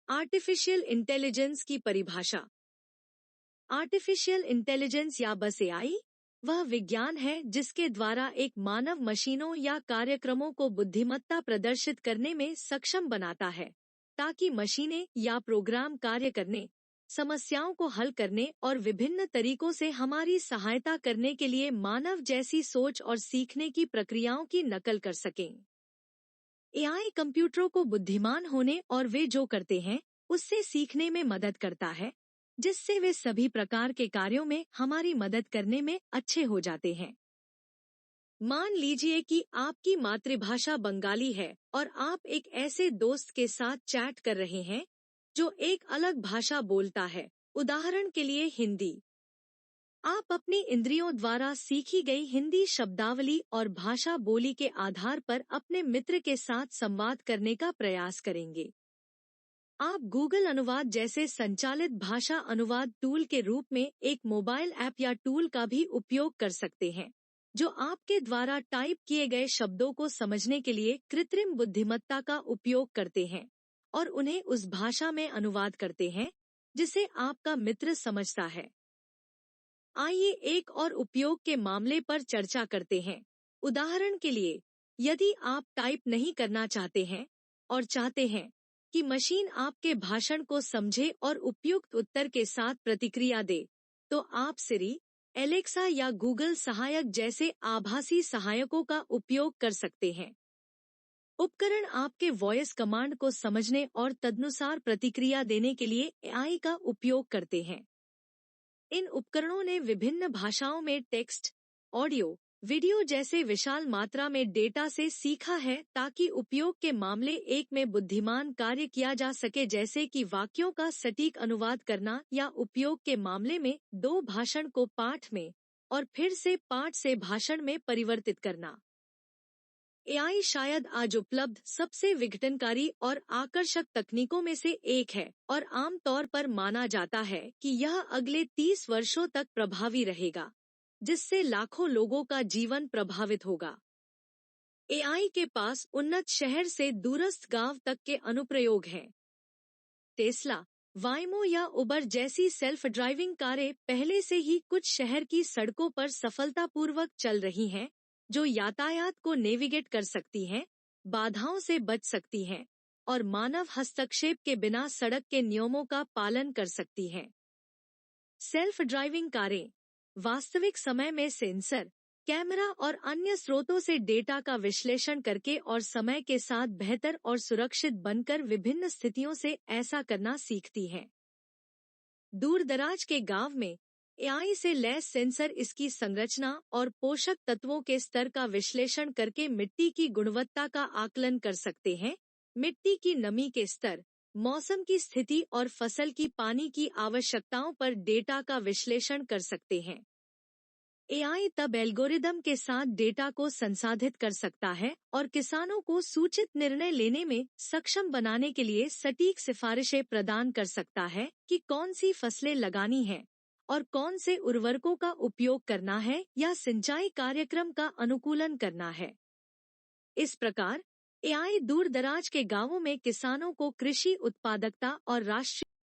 Artificial intelligence की परिभाषा। Artificial intelligence या बस एआई वह विज्ञान है जिसके द्वारा एक मानव मशीनों या कार्यक्रमों को बुद्धिमत्ता प्रदर्शित करने में सक्षम बनाता है, ताकि मशीनें या प्रोग्राम कार्य करने, समस्याओं को हल करने और विभिन्न तरीकों से हमारी सहायता करने के लिए मानव जैसी सोच और सीखने की प्रक्रियाओं की नकल कर सकें। एआई कंप्यूटरों को बुद्धिमान होने और वे जो करते हैं उससे सीखने में मदद करता है, जिससे वे सभी प्रकार के कार्यों में हमारी मदद करने में अच्छे हो जाते हैं। मान लीजिए कि आपकी मातृभाषा बंगाली है और आप एक ऐसे दोस्त के साथ चैट कर रहे हैं जो एक अलग भाषा बोलता है, उदाहरण के लिए हिंदी। आप अपनी इंद्रियों द्वारा सीखी गई हिंदी शब्दावली और भाषा बोली के आधार पर अपने मित्र के साथ संवाद करने का प्रयास करेंगे। आप गूगल अनुवाद जैसे संचालित भाषा अनुवाद टूल के रूप में एक मोबाइल ऐप या टूल का भी उपयोग कर सकते हैं, जो आपके द्वारा टाइप किए गए शब्दों को समझने के लिए कृत्रिम बुद्धिमत्ता का उपयोग करते हैं और उन्हें उस भाषा में अनुवाद करते हैं जिसे आपका मित्र समझता है। आइए एक और उपयोग के मामले पर चर्चा करते हैं। उदाहरण के लिए, यदि आप टाइप नहीं करना चाहते हैं और चाहते हैं कि मशीन आपके भाषण को समझे और उपयुक्त उत्तर के साथ प्रतिक्रिया दे, तो आप सिरी, एलेक्सा या गूगल सहायक जैसे आभासी सहायकों का उपयोग कर सकते हैं। उपकरण आपके वॉइस कमांड को समझने और तदनुसार प्रतिक्रिया देने के लिए एआई का उपयोग करते हैं। इन उपकरणों ने विभिन्न भाषाओं में टेक्स्ट, ऑडियो, वीडियो जैसे विशाल मात्रा में डेटा से सीखा है, ताकि उपयोग के मामले एक में बुद्धिमान कार्य किया जा सके, जैसे कि वाक्यों का सटीक अनुवाद करना या उपयोग के मामले में दो भाषण को पाठ में और फिर से पाठ से भाषण में परिवर्तित करना। एआई शायद आज उपलब्ध सबसे विघटनकारी और आकर्षक तकनीकों में से एक है और आमतौर पर माना जाता है कि यह अगले 30 वर्षों तक प्रभावी रहेगा, जिससे लाखों लोगों का जीवन प्रभावित होगा। एआई के पास उन्नत शहर से दूरस्थ गांव तक के अनुप्रयोग हैं। टेस्ला, वाइमो या उबर जैसी सेल्फ ड्राइविंग कारें पहले से ही कुछ शहर की सड़कों पर सफलतापूर्वक चल रही हैं, जो यातायात को नेविगेट कर सकती हैं, बाधाओं से बच सकती हैं और मानव हस्तक्षेप के बिना सड़क के नियमों का पालन कर सकती हैं। सेल्फ ड्राइविंग कारें वास्तविक समय में सेंसर, कैमरा और अन्य स्रोतों से डेटा का विश्लेषण करके और समय के साथ बेहतर और सुरक्षित बनकर विभिन्न स्थितियों से ऐसा करना सीखती हैं। दूरदराज के गांव में एआई से लैस सेंसर इसकी संरचना और पोषक तत्वों के स्तर का विश्लेषण करके मिट्टी की गुणवत्ता का आकलन कर सकते हैं, मिट्टी की नमी के स्तर, मौसम की स्थिति और फसल की पानी की आवश्यकताओं पर डेटा का विश्लेषण कर सकते हैं। एआई तब एल्गोरिदम के साथ डेटा को संसाधित कर सकता है और किसानों को सूचित निर्णय लेने में सक्षम बनाने के लिए सटीक सिफारिशें प्रदान कर सकता है कि कौन सी फसलें लगानी हैं और कौन से उर्वरकों का उपयोग करना है या सिंचाई कार्यक्रम का अनुकूलन करना है। इस प्रकार एआई दूर दराज के गांवों में किसानों को कृषि उत्पादकता और राष्ट्रीय